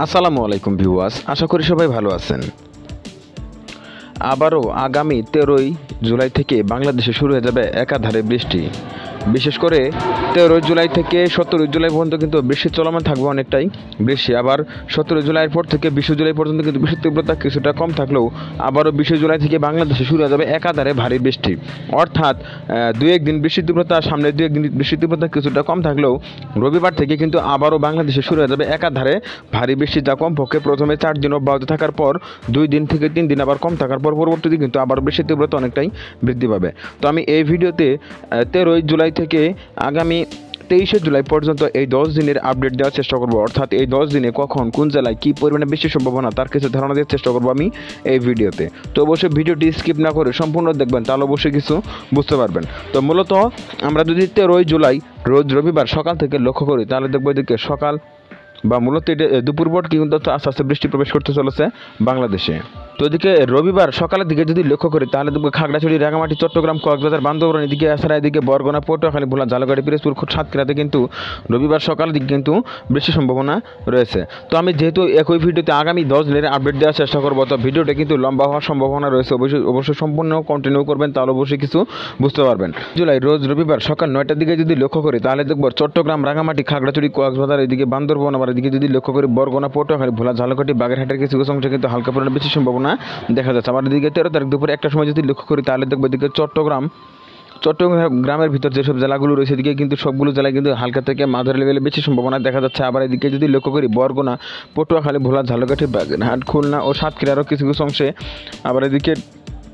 আসসালামু আলাইকুম ভিউয়ার্স, আশা করি সবাই ভালো আছেন। আবারও আগামী 13ই জুলাই থেকে বাংলাদেশে শুরু হয়ে যাবে একাধারে বৃষ্টি। বিশেষ করে 13 জুলাই থেকে 17 জুলাই পর্যন্ত কিন্তু বৃষ্টি চলমান থাকবে অনেকটাই বৃষ্টি। আবার 17 জুলাইয়ের পর থেকে 20 জুলাই পর্যন্ত কিন্তু বৃষ্টির তীব্রতা কিছুটা কম থাকলেও আবারও 20 জুলাই থেকে বাংলাদেশে শুরু হয়ে যাবে একাধারে ভারী বৃষ্টি। অর্থাৎ দুই একদিন বৃষ্টির তীব্রতা সামনে দুই একদিন বৃষ্টির তীব্রতা কিছুটা কম থাকলেও রবিবার থেকে কিন্তু আবারও বাংলাদেশে শুরু হয়ে যাবে একাধারে ভারী বৃষ্টি, যা কমপক্ষে প্রথমে 4 দিন অব্যাহত থাকার পর 2 দিন থেকে 3 দিন আবার কম থাকার পর পরবর্তীতে কিন্তু আবার বৃষ্টির তীব্রতা অনেকটাই বৃদ্ধি পাবে। তো আমি এই ভিডিওতে 13 জুলাই থেকে আগামী 23 জুলাই পর্যন্ত এই 10 দিনের আপডেট দেওয়ার চেষ্টা করব। অর্থাৎ এই 10 দিনে কখন কোন জেলায় কী পরিমাণে বৃষ্টির সম্ভাবনা তার কিছু ধারণা দেওয়ার চেষ্টা করবো আমি এই ভিডিওতে। তো অবশ্যই ভিডিওটি স্কিপ না করে সম্পূর্ণ দেখবেন, তাহলে অবশ্যই কিছু বুঝতে পারবেন। তো মূলত আমরা যদি 13 জুলাই রোজ রবিবার সকাল থেকে লক্ষ্য করি তাহলে দেখবো এদিকে সকাল বা মূলত এটা দুপুর পর কিন্তু আস্তে আস্তে বৃষ্টি প্রবেশ করতে চলেছে বাংলাদেশে। তো এদিকে রবিবার সকালের দিকে যদি লক্ষ্য করি তাহলে দেখবো খাগড়াছড়ি, রাঙামাটি, চট্টগ্রাম, কক্সবাজার, বান্দরবান, এদিকে এছাড়া এদিকে বরগুনা, পটুয়াখালী, ভোলা, ঝালকাঠি, পিরোজপুর, সাতক্ষীরাতে কিন্তু রবিবার সকালের দিকে কিন্তু বৃষ্টির সম্ভাবনা রয়েছে। তো আমি যেহেতু একই ভিডিওতে আগামী 10 দিনের আপডেট দেওয়ার চেষ্টা করবো, তো ভিডিওটা কিন্তু লম্বা হওয়ার সম্ভাবনা রয়েছে। অবশ্যই সম্পূর্ণ কন্টিনিউ করবেন, তাহলে অবশ্যই কিছু বুঝতে পারবেন। জুলাই রোজ রবিবার সকাল 9টার দিকে যদি লক্ষ্য করি তাহলে দেখবো চট্টগ্রাম, রাঙামাটি, খাগড়াছড়ি, কক্সবাজার, এদিকে বান্দরবান, আবার এদিকে যদি লক্ষ্য করি বরগুনা, পটুয়াখালী, ভোলা, ঝালকাঠি, বাগেরহাটের কিছু কিছু অংশে কিন্তু হালকা পরিমাণে বৃষ্টির সম্ভাবনা দেখা যাচ্ছে। আবার এদিকে 13 তারিখ দুপুরে একটা সময় যদি লক্ষ্য করি তাহলে দেখবো এদিকে চট্টগ্রামের ভিতর যেসব জেলাগুলো রয়েছে এদিকে কিন্তু সবগুলো জেলায় কিন্তু হালকা থেকে মাঝারি লেভেলে বেশি সম্ভাবনা দেখা যাচ্ছে। আবার এদিকে যদি লক্ষ্য করি বরগুনা, পটুয়াখালী, ভোলা, ঝালকাঠি, বাগেরহাট, খুলনা ও সাতক্ষীরারও কিছু কিছু অংশে, আবার এদিকে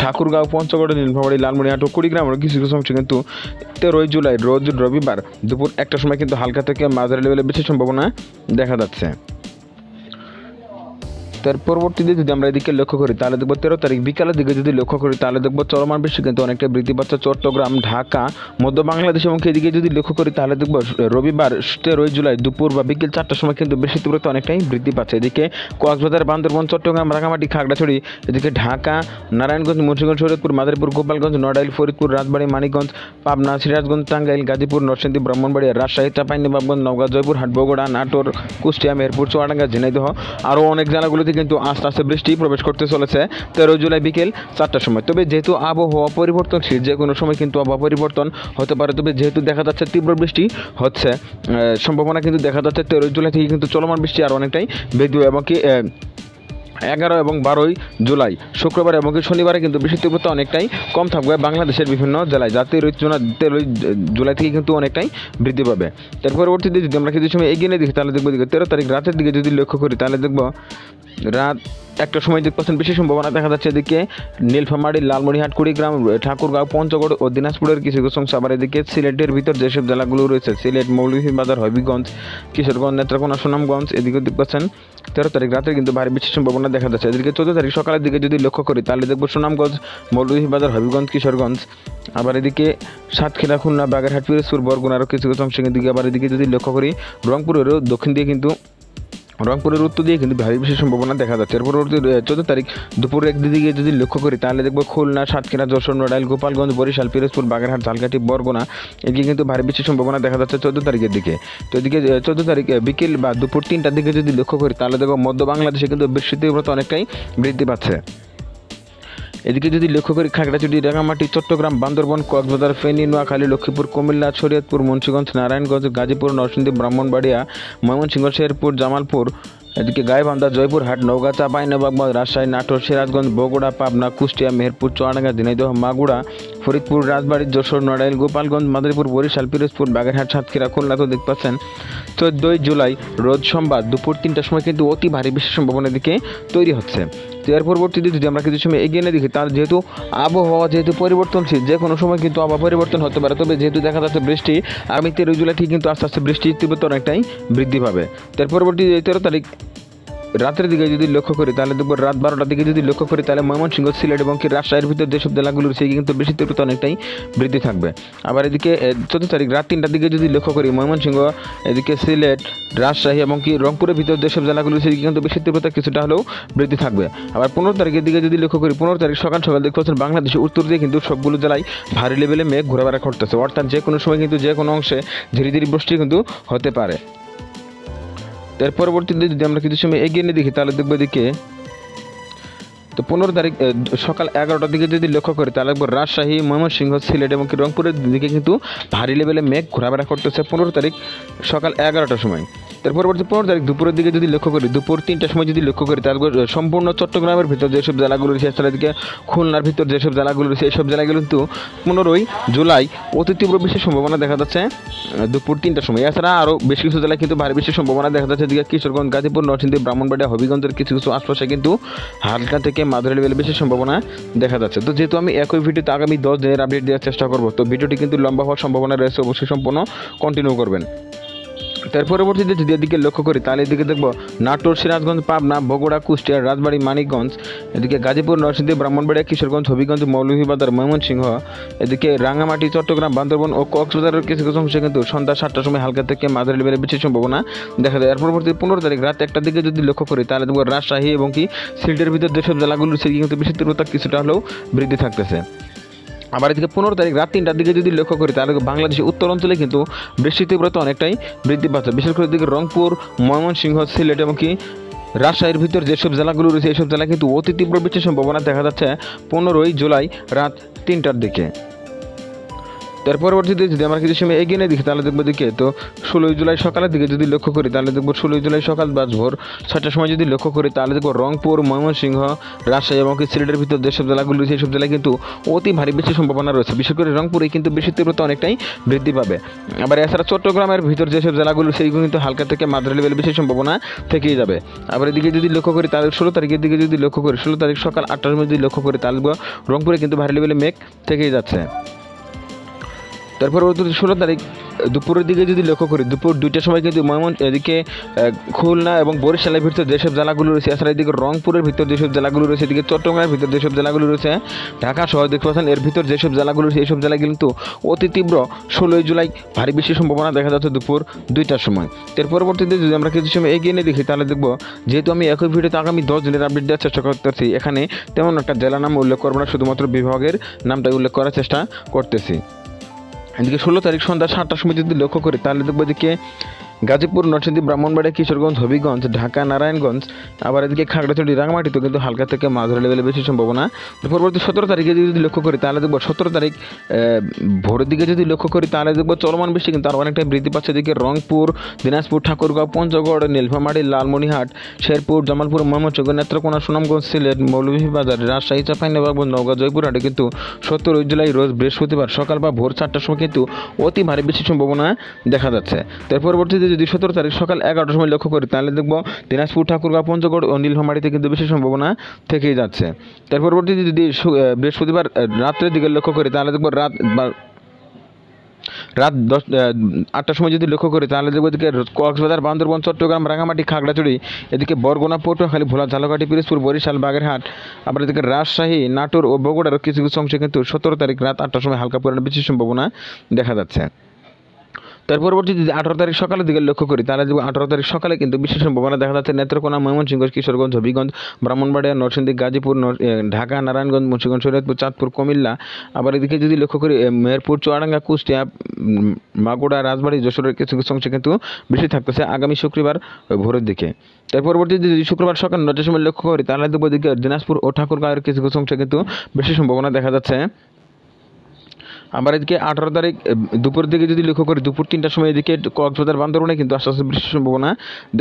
ঠাকুরগাঁও, পঞ্চগড়, নীলফামারী, লালমনিরহাট ও কুড়িগ্রামের কিছু কিছু অংশে কিন্তু 13 জুলাই রোজ রবিবার দুপুর একটা সময় কিন্তু হালকা থেকে মাঝারি লেভেলে বেশি সম্ভাবনা দেখা যাচ্ছে। তার পরবর্তীতে যদি আমরা এদিকে লক্ষ্য করি তাহলে দেখবো 13 তারিখ বিকালের দিকে যদি লক্ষ্য করি তাহলে দেখবো চলমান বৃষ্টি কিন্তু অনেকটা বৃদ্ধি পাচ্ছে চট্টগ্রাম, ঢাকা, মধ্য বাংলাদেশ এবং এদিকে যদি লক্ষ্য করি তাহলে দেখবো রবিবার 13 জুলাই দুপুর বা বিকেল 4টার সময় কিন্তু বৃষ্টির তীব্রতা অনেকটাই বৃদ্ধি পাচ্ছে। এদিকে কক্সবাজার, বান্দরবান, চট্টগ্রাম, রাঙামাটি, খাগড়াছড়ি, এদিকে ঢাকা, নারায়ণগঞ্জ, মুন্সিগঞ্জ, শরীয়তপুর, মাদারীপুর, গোপালগঞ্জ, নড়াইল, ফরিদপুর, রাজবাড়ী, মানিকগঞ্জ, পাবনা, সিরাজগঞ্জ, টাঙ্গাইল, গাজীপুর, নরসিংদী, ব্রাহ্মণবাড়িয়া, রাজশাহী, চাঁপাইনবাবগঞ্জ, নওগাঁ, জয়পুরহাট, বগুড়া, নাটোর, কুষ্টিয়া, মেহেরপুর, চুয়াডাঙ্গা, ঝিনাইদহ আরও অনেক জেলাগুলোতে কিন্তু আস্তে আস্তে বৃষ্টি প্রবেশ করতে চলেছে 13 জুলাই বিকেল 4টার সময়। তবে যেহেতু আবহাওয়া পরিবর্তনশীল, যে কোনো সময় কিন্তু আবহাওয়া পরিবর্তন হতে পারে। তবে যেহেতু দেখা যাচ্ছে তীব্র বৃষ্টি হচ্ছে, সম্ভাবনা কিন্তু দেখা যাচ্ছে 13 জুলাই থেকে কিন্তু চলমান বৃষ্টি আর অনেকটাই বৃদ্ধি এবং কি 11 এবং 12 জুলাই শুক্রবার এবং শনিবারে কিন্তু বৃষ্টির তীব্রতা অনেকটাই কম থাকবে বাংলাদেশের বিভিন্ন জেলায়, যা 13 জুলাই থেকে কিন্তু অনেকটাই বৃদ্ধি পাবে। তার পরবর্তীতে যদি আমরা কিছু সময় এগিয়ে দেখি তাহলে দেখবো 13 তারিখ রাতের দিকে যদি লক্ষ্য করি তাহলে দেখবো রাত একটা সময় 2% বেশি সম্ভাবনা দেখা যাচ্ছে এদিকে নীলফামারী, লালমনিরহাট, কুড়িগ্রাম, ঠাকুরগাঁও, পঞ্চগড় ও দিনাজপুরের কিছু কিছু অংশ। আবার এদিকে সিলেটের ভিতর যেসব জেলাগুলো রয়েছে সিলেট, মৌলভীবাজার, হবিগঞ্জ, কিশোরগঞ্জ, নেত্রকোনা, সুনামগঞ্জ, এদিকে 13 তারিখ রাতে কিন্তু ভারী বৃষ্টির সম্ভাবনা দেখা যাচ্ছে। এদিকে 14 তারিখ সকালের দিকে যদি লক্ষ্য করি তাহলে দেখবো সুনামগঞ্জ, মৌলভীবাজার, হবিগঞ্জ, কিশোরগঞ্জ, আবার এদিকে সাতক্ষীরা, খুলনা, বাগেরহাট, পিরোজপুর, বরগুনারও কিছু কিছু অংশ। এদিকে আবার এদিকে যদি লক্ষ্য করি রংপুরেরও দক্ষিণ দিয়ে কিন্তু রংপুরের উত্তর দিয়ে কিন্তু ভারী বৃষ্টির সম্ভাবনা দেখা যাচ্ছে। এর পরবর্তী 14 তারিখ দুপুর 1 দিকে যদি লক্ষ্য করি তাহলে দেখবো খুলনা, সাতক্ষীরা, যশোর, নড়াইল, গোপালগঞ্জ, বরিশাল, পিরোজপুর, বাগেরহাট, ঝালকাঠি, বরগুনা, এদিকে কিন্তু ভারী বৃষ্টির সম্ভাবনা দেখা যাচ্ছে 14 তারিখের দিকে। তো এদিকে 14 তারিখ বিকেল বা দুপুর 3টার দিকে যদি লক্ষ্য করি তাহলে দেখবো মধ্য বাংলাদেশে কিন্তু বৃষ্টির তীব্রতা অনেকটাই বৃদ্ধি পাচ্ছে। এদিকে যদি লক্ষ্য করি খাগড়াছড়ি, রাঙামাটি, চট্টগ্রাম, বান্দরবান, কক্সবাজার, ফেনী, নোয়াখালী, লক্ষ্মীপুর, কুমিল্লা, শরীয়তপুর, মুন্সিগঞ্জ, নারায়ণগঞ্জ, গাজীপুর, নরসিংদী, ব্রাহ্মণবাড়িয়া, ময়মনসিংহ, শেরপুর, জামালপুর, এদিকে গাইবান্ধা, জয়পুরহাট, নওগাঁ, চাঁপাইনবাবগঞ্জ, রাজশাহী, নাটোর, সিরাজগঞ্জ, বগুড়া, পাবনা, কুষ্টিয়া, মেহেরপুর, চুয়াডাঙ্গা, ঝিনাইদহ, মাগুরা, ফরিদপুর, রাজবাড়ী, যশোর, নড়াইল, গোপালগঞ্জ, মাদারীপুর, বরিশাল, পিরোজপুর, বাগেরহাট, সাতক্ষীরা, খুলনা। তো দেখতে পাচ্ছেন 14 জুলাই রোজ সোমবার দুপুর 3টার সময় কিন্তু অতি ভারী বৃষ্টির সম্ভাবনা দিকে তৈরি হচ্ছে। তো এর পরবর্তীতে যদি আমরা কিছু সময় এগিয়ে দেখি তার যেহেতু আবহাওয়া পরিবর্তনশীল, যে কোনো সময় কিন্তু আবহাওয়া পরিবর্তন হতে পারে। তবে যেহেতু দেখা যাচ্ছে বৃষ্টি আগামী 13 জুলাই থেকে কিন্তু আস্তে আস্তে বৃষ্টির তীব্রতা অনেকটাই বৃদ্ধি পাবে। তার পরবর্তী 13 তারিখ রাতের দিকে যদি লক্ষ্য করি তাহলে দেখবো রাত 12টার দিকে যদি লক্ষ্য করি তাহলে ময়মনসিংহ, সিলেট এবং রাজশাহীর ভিতর যেসব জেলাগুলো রয়েছে কিন্তু বৃষ্টির তীব্রতা অনেকটাই বৃদ্ধি থাকবে। আবার এদিকে 14 তারিখ রাত 3টার দিকে যদি লক্ষ্য করি ময়মনসিংহ, এদিকে সিলেট, রাজশাহী এবং রংপুরের ভিতর যেসব জেলাগুলো রয়েছে কিন্তু বৃষ্টির তীব্রতা কিছুটা হলেও বৃদ্ধি থাকবে। আবার 15 তারিখের দিকে যদি লক্ষ্য করি 15 তারিখ সকাল সকাল দেখতে পাচ্ছেন বাংলাদেশের উত্তর দিয়ে কিন্তু সবগুলো জেলায় ভারী লেভেলে মেঘ ঘোরাফেরা করতেছে। অর্থাৎ যে কোনো সময় কিন্তু যে কোনো অংশে ধীরে ধীরে বৃষ্টি কিন্তু হতে পারে। এর পরবর্তীতে যদি আমরা কিছু সময় এগিয়ে নিয়ে দেখি তাহলে দেখবো এদিকে তো 15 তারিখ সকাল 11টার দিকে যদি লক্ষ্য করি তাহলে দেখব রাজশাহী, ময়মনসিংহ, সিলেট এবং কি রংপুরের দিকে কিন্তু ভারী লেভেলে মেঘ ঘোরাফেরা করতেছে 15 তারিখ সকাল 11টার সময়। এর পরবর্তী 15 তারিখ দুপুরের দিকে যদি লক্ষ্য করি, দুপুর 3টার সময় যদি লক্ষ্য করি তাহলে সম্পূর্ণ চট্টগ্রামের ভিতর যেসব জেলাগুলো রয়েছে, এছাড়া এদিকে খুলনার ভিতর যেসব জেলাগুলো রয়েছে এইসব জেলাগুলো কিন্তু 15 জুলাই অতি তীব্র বৃষ্টির সম্ভাবনা দেখা যাচ্ছে দুপুর 3টার সময়। এছাড়া আরও বেশ কিছু জেলায় কিন্তু ভারী বৃষ্টির সম্ভাবনা দেখা যাচ্ছে। এদিকে কিশোরগঞ্জ, গাজীপুর, নরসিংদী, ব্রাহ্মণবাড়িয়া, হবিগঞ্জের কিছু কিছু আশপাশে কিন্তু হালকা থেকে মাঝারি লেভেলে বেশি সম্ভাবনা দেখা যাচ্ছে। তো যেহেতু আমি একই ভিডিওতে আগামী 10 দিনের আপডেট দেওয়ার চেষ্টা করব, তো ভিডিওটি কিন্তু লম্বা হওয়ার সম্ভাবনা রয়েছে, অবশ্যই সম্পূর্ণ কন্টিনিউ করবেন। তার পরবর্তীতে যদি এদিকে লক্ষ্য করি তাহলে এদিকে দেখব নাটোর, সিরাজগঞ্জ, পাবনা, বগুড়া, কুষ্টিয়া, রাজবাড়ী, মানিকগঞ্জ, এদিকে গাজীপুর, নরসিংদী, ব্রাহ্মণবাড়িয়া, কিশোরগঞ্জ, হবিগঞ্জ, মৌলভীবাজার, ময়মনসিংহ, এদিকে রাঙামাটি, চট্টগ্রাম, বান্দরবান ও কক্সবাজারের কিছু কিছু অংশে কিন্তু সন্ধ্যা 7টার সময় হালকা থেকে মাঝারি লেভেলে বৃষ্টির সম্ভাবনা দেখা যায়। এর পরবর্তী 15 তারিখ রাত 1টার দিকে যদি লক্ষ্য করি তাহলে দেখব রাজশাহী এবং কি সিলেটের ভিতর যেসব জেলাগুলো সেদিকে কিন্তু বৃষ্টির তীব্রতা কিছুটা হলেও বৃদ্ধি থাকতেছে। আবার এদিকে 15 তারিখ রাত 3টার দিকে যদি লক্ষ্য করি তাহলে বাংলাদেশের উত্তর অঞ্চলে কিন্তু বৃষ্টির তীব্রতা অনেকটাই বৃদ্ধি পাচ্ছে, বিশেষ করে এদিকে রংপুর, ময়মনসিংহ, সিলেট এবং কি রাজশাহীর ভিতর যেসব জেলাগুলো রয়েছে এইসব জেলায় কিন্তু অতি তীব্র বৃষ্টির সম্ভাবনা দেখা যাচ্ছে 15 জুলাই রাত 3টার দিকে। তার পরবর্তীতে যদি আমরা কিছু সময় এগিয়ে নিয়ে দেখি তাহলে দেখবো দিকে তো 16 জুলাই সকালের দিকে যদি লক্ষ্য করি তাহলে দেখবো 16 জুলাই সকাল বা ভোর 6টার সময় যদি লক্ষ্য করি তাহলে দেখবো রংপুর, ময়মনসিংহ, রাজশাহী এবং সিলেটের ভিতর যেসব জেলাগুলো রয়েছে এইসব জেলায় কিন্তু অতি ভারী বৃষ্টির সম্ভাবনা রয়েছে, বিশেষ করে রংপুরে কিন্তু বৃষ্টির তীব্রতা অনেকটাই বৃদ্ধি পাবে। আবার এছাড়া চট্টগ্রামের ভিতর যেসব জেলাগুলো সেইগুলো কিন্তু হালকা থেকে মাঝারি লেভেল বৃষ্টির সম্ভাবনা থেকেই যাবে। আবার এদিকে যদি লক্ষ্য করি তাহলে 16 তারিখের দিকে যদি লক্ষ্য করি 16 তারিখ সকাল 8টার সময় যদি লক্ষ্য করি তাহলে রংপুরে কিন্তু ভারী লেভেলে মেঘ থেকেই যাচ্ছে। তারপর 16 তারিখ দুপুরের দিকে যদি লক্ষ্য করি দুপুর 2টার সময় কিন্তু এদিকে খুলনা এবং বরিশালের ভিতর যেসব জেলাগুলো রয়েছে, এছাড়া এদিকে রংপুরের ভিতর যেসব জেলাগুলো রয়েছে, এদিকে চট্টগ্রামের ভিতর যেসব জেলাগুলো রয়েছে, ঢাকা শহর দেখতে পাচ্ছেন এর ভিতর যেসব জেলাগুলো রয়েছে এইসব জেলায় কিন্তু অতি তীব্র 16 জুলাই ভারী বৃষ্টির সম্ভাবনা দেখা যাচ্ছে দুপুর 2টার সময়। এর পরবর্তীতে যদি আমরা কিছু সময় এগিয়ে নিয়ে দেখি তাহলে দেখব যেহেতু আমি একই ভিডিওতে আগামী 10 দিনের আপডেট দেওয়ার চেষ্টা করতেছি, এখানে তেমন একটা জেলা নাম উল্লেখ করবো না, শুধুমাত্র বিভাগের নামটাই উল্লেখ করার চেষ্টা করতেছি। এদিকে 16 তারিখ সন্ধ্যা 7টার সময় যদি লক্ষ্য করি তাহলে দেখবো এদিকে গাজীপুর, নরসিংদী, ব্রাহ্মণবাড়িয়া, কিশোরগঞ্জ, হবিগঞ্জ, ঢাকা, নারায়ণগঞ্জ, আবার এদিকে খাগড়াছড়ি, রাঙামাটিতেও কিন্তু হালকা থেকে মাঝারি লেভেলে বেশি সম্ভাবনা। পরবর্তী 17 তারিখে যদি লক্ষ্য করি তাহলে দেখবো 17 তারিখ ভোরের দিকে যদি লক্ষ্য করি তাহলে দেখবো চলমান বৃষ্টি কিন্তু আরও অনেকটাই বৃদ্ধি পাচ্ছে। এদিকে রংপুর, দিনাজপুর, ঠাকুরগাঁও, পঞ্চগড়, নীলফামারী, লালমনিরহাট, শেরপুর, জামালপুর, ময়মনসিংহ, নেত্রকোনা, সুনামগঞ্জ, সিলেট, মৌলভীবাজার, রাজশাহী, চাঁপাইনবাবগঞ্জ, নওগাঁ, জয়পুরহাটে কিন্তু 17 জুলাই রোজ বৃহস্পতিবার সকাল বা ভোর 4টার সময় কিন্তু অতি ভারী বৃষ্টির সম্ভাবনা দেখা যাচ্ছে। তার পরবর্তীতে যদি 17 তারিখ সকাল 11টার সময় লক্ষ্য করি তাহলে দেখব দিনাজপুর, ঠাকুরগাঁও, পঞ্চগড় ও নীলফামারীতে কিন্তু বেশি সম্ভাবনা থেকেই যাচ্ছে। তার পরবর্তীতে যদি বৃহস্পতিবার রাত্রের দিকে লক্ষ্য করি তাহলে দেখব রাত 8টার সময় যদি লক্ষ্য করি তাহলে দেখব এদিকে কক্সবাজার, বান্দরবান, চট্টগ্রাম, রাঙামাটি, খাগড়াছড়ি, এদিকে বরগুনা, পটুয়াখালী, ভোলা, ঝালকাঠি, পিরোজপুর, বরিশাল, বাগেরহাট, আবার এদিকে রাজশাহী, নাটোর ও বগুড়ার কিছু কিছু অংশে কিন্তু 17 তারিখ রাত 8টার সময় হালকা পরিমাণে বৃষ্টির সম্ভাবনা দেখা যাচ্ছে। তার পরবর্তী যদি 18 তারিখ সকালের দিকে লক্ষ্য করি তাহলে 18 তারিখ সকালে কিন্তু বৃষ্টির সম্ভাবনা দেখা যাচ্ছে নেত্রকোনা, ময়মনসিংহ, কিশোরগঞ্জ, হবিগঞ্জ, ব্রাহ্মণবাড়িয়া, নরসিংদী, গাজীপুর, ঢাকা, নারায়ণগঞ্জ, মুন্সিগঞ্জ, শরীয়তপুর, চাঁদপুর, কুমিল্লা, আবার এদিকে যদি লক্ষ্য করি মেহেরপুর, চুয়াডাঙ্গা, কুষ্টিয়া, মাগুরা, রাজবাড়ী, যশোরের কিছু কিছু অংশে কিন্তু বৃষ্টি থাকতেছে আগামী শুক্রবার ভোরের দিকে। তার পরবর্তী যদি শুক্রবার সকাল 9টার সময় লক্ষ্য করি তাহলে দেখব এদিকে দিনাজপুর ও ঠাকুরগাঁওয়ের কিছু কিছু অংশে কিন্তু বৃষ্টির সম্ভাবনা দেখা যাচ্ছে। আবার এদিকে 18 তারিখ দুপুরের দিকে যদি লক্ষ্য করি দুপুর 3টার সময় এদিকে কক্সবাজার, বান্দরবানে কিন্তু আস্তে আস্তে বৃষ্টির সম্ভাবনা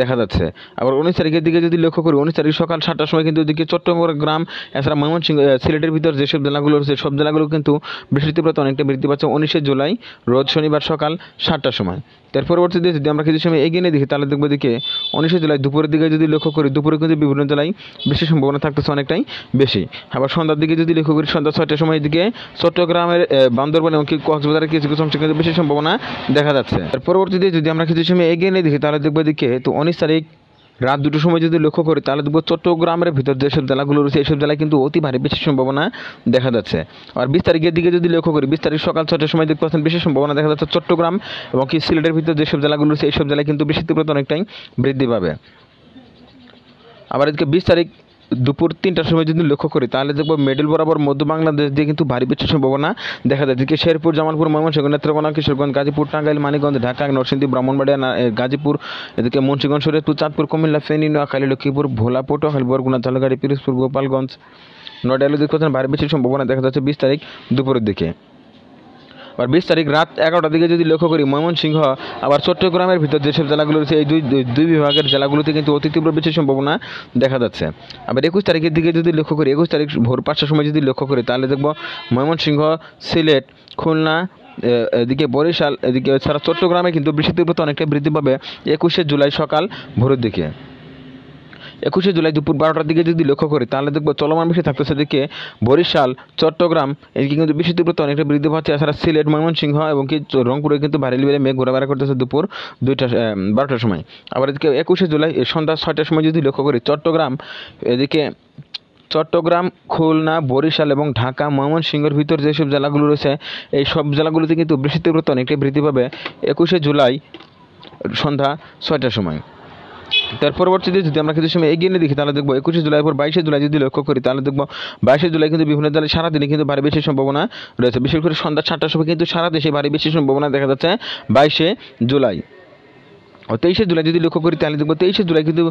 দেখা যাচ্ছে। আবার 19 তারিখের দিকে যদি লক্ষ্য করি 19 তারিখ সকাল 7টার সময় কিন্তু এদিকে চট্টগ্রাম, এছাড়া ময়মনসিংহ, সিলেটের ভিতর যেসব জেলাগুলো রয়েছে সব জেলাগুলো কিন্তু বৃষ্টির তীব্রতা অনেকটা বৃদ্ধি পাচ্ছে 19 জুলাই রোজ শনিবার সকাল 7টার সময়। তার পরবর্তীতে যদি আমরা কিছু সময় এগিয়ে নিয়ে দেখি তাহলে দেখবো এদিকে 19 জুলাই দুপুরের দিকে যদি লক্ষ্য করি দুপুরে কিন্তু বিভিন্ন জেলায় বৃষ্টির সম্ভাবনা থাকতেছে অনেকটাই বেশি। আবার সন্ধ্যার দিকে যদি লক্ষ্য করি সন্ধ্যা 6টার সময় এদিকে চট্টগ্রামের, বান্দরবান এবং কক্সবাজারের কিছু কিছু অংশে কিন্তু বেশি সম্ভাবনা দেখা যাচ্ছে। তার পরবর্তীতে যদি আমরা কিছু সময় এগিয়ে নিয়ে দেখি তাহলে দেখবো এদিকে তো 19 তারিখ রাত 2টার সময় যদি লক্ষ্য করি তাহলে দেখব চট্টগ্রামের ভিতর যেসব জেলাগুলো রয়েছে এইসব জেলায় কিন্তু অতি ভারী বৃষ্টির সম্ভাবনা দেখা যাচ্ছে। আর 20 তারিখের দিকে যদি লক্ষ্য করি 20 তারিখ সকাল 6টার সময় দেখতে পাচ্ছেন বেশি সম্ভাবনা দেখা যাচ্ছে চট্টগ্রাম এবং কি সিলেটের ভিতর যেসব জেলাগুলো রয়েছে এইসব জেলায় কিন্তু বৃষ্টির তীব্রতা অনেকটাই বৃদ্ধি পাবে। আবার এদিকে 20 তারিখ দুপুর 3টার সময় যদি লক্ষ্য করি তাহলে দেখবো মিডল বরাবর মধ্য বাংলাদেশ দিয়ে কিন্তু ভারী বৃষ্টির সম্ভাবনা দেখা যায়। এদিকে শেরপুর, জামালপুর, ময়মনসিংহ, নেত্রকোনা, কিশোরগঞ্জ, গাজীপুর, টাঙ্গাইল, মানিকগঞ্জ, ঢাকা, নরসিংদী, ব্রাহ্মণবাড়িয়া, গাজীপুর, এদিকে মুন্সিগঞ্জ, শরীয়তপুর, চাঁদপুর, কুমিল্লা, ফেনী, নোয়াখালী, লক্ষ্মীপুর, ভোলা, পটুয়াখালী, বরগুনা, ঝালকাঠি, পিরোজপুর, গোপালগঞ্জ, নড়াইল দেখতে ভারী বৃষ্টির সম্ভাবনা দেখা যাচ্ছে 20 তারিখ দুপুরের দিকে। আর 20 তারিখ রাত 11টার দিকে যদি লক্ষ্য করি ময়মনসিংহ আবার চট্টগ্রামের ভিতর যেসব জেলাগুলো রয়েছে এই দুই বিভাগের জেলাগুলোতে কিন্তু অতি তীব্র বৃষ্টির সম্ভাবনা দেখা যাচ্ছে। আবার 21 তারিখের দিকে যদি লক্ষ্য করি 21 তারিখ ভোর 5টার সময় যদি লক্ষ্য করি তাহলে দেখব ময়মনসিংহ, সিলেট, খুলনা, এদিকে বরিশাল, এদিকে ছাড়া চট্টগ্রামে কিন্তু বৃষ্টির তীব্রতা অনেকটা বৃদ্ধি পাবে 21শে জুলাই সকাল ভোরের দিকে। 21শে জুলাই দুপুর 12টার দিকে যদি লক্ষ্য করি তাহলে দেখবো চলমান বৃষ্টি থাকতেছে দিকে বরিশাল, চট্টগ্রাম এদিকে কিন্তু বৃষ্টির তীব্রতা অনেকটা বৃদ্ধি পাচ্ছে। এছাড়া সিলেট, ময়মনসিংহ এবং কি রংপুরে কিন্তু ভারী লেভেলে মেঘ ঘোরাফেরা করতেছে দুপুর 12টার সময়। আবার এদিকে 21শে জুলাই সন্ধ্যা 6টার সময় যদি লক্ষ্য করি চট্টগ্রাম, খুলনা, বরিশাল এবং ঢাকা, ময়মনসিংহের ভিতর যেসব জেলাগুলো রয়েছে এই সব জেলাগুলোতে কিন্তু বৃষ্টির তীব্রতা অনেকটাই বৃদ্ধি পাবে 21শে জুলাই সন্ধ্যা 6টার সময়। তার পরবর্তীতে যদি আমরা কিছু সময় এগিয়ে নিয়ে দেখি তাহলে দেখবো 21শে জুলাই পর 22শে জুলাই যদি লক্ষ্য করি তাহলে দেখবো 22শে জুলাই কিন্তু বিভিন্ন জেলায় সারাদিনে কিন্তু ভারী বৃষ্টির সম্ভাবনা রয়েছে। বিশেষ করে সন্ধ্যা 7টার সময় কিন্তু সারা দেশে ভারী বৃষ্টির সম্ভাবনা দেখা যাচ্ছে 22শে জুলাই। ও 23শে জুলাই যদি লক্ষ্য করি তাহলে দেখবো 23শে জুলাই কিন্তু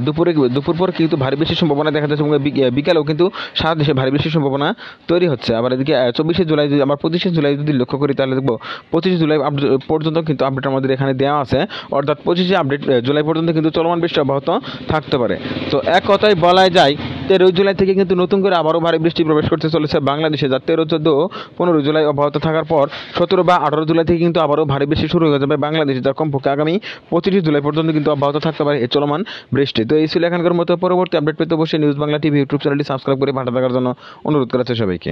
দুপুর পর কিন্তু ভারী বৃষ্টির সম্ভাবনা দেখা যাচ্ছে এবং বিকালেও কিন্তু সারা দেশে ভারী বৃষ্টির সম্ভাবনা তৈরি হচ্ছে। আবার এদিকে 24শে জুলাই যদি আমরা 25শে জুলাই যদি লক্ষ্য করি তাহলে দেখবো 25শে জুলাই পর্যন্ত কিন্তু আপডেট আমাদের এখানে দেওয়া আছে, অর্থাৎ 25শে জুলাই পর্যন্ত কিন্তু চলমান বৃষ্টি অব্যাহত থাকতে পারে। তো এক কথায় বলা যায় 13 জুলাই থেকে কিন্তু নতুন করে আবারও ভারী বৃষ্টি প্রবেশ করতে চলেছে বাংলাদেশে, যা 13, 14, 15 জুলাই অব্যাহত থাকার পর 17 বা 18 জুলাই থেকে কিন্তু আবারও ভারী বৃষ্টি শুরু হয়ে যাবে বাংলাদেশে, যার কমপক্ষে আগামী 25 জুলাই পর্যন্ত কিন্তু অব্যাহত থাকতে পারে এই চলমান বৃষ্টি। তো এই ছিল এখানকার মতো। পরবর্তী আপডেট পেতে অবশ্যই নিউজ বাংলা টিভি ইউটিউব চ্যানেলটি সাবস্ক্রাইব করে পাঠাতে থাকার জন্য অনুরোধ করা হচ্ছে সবাইকে।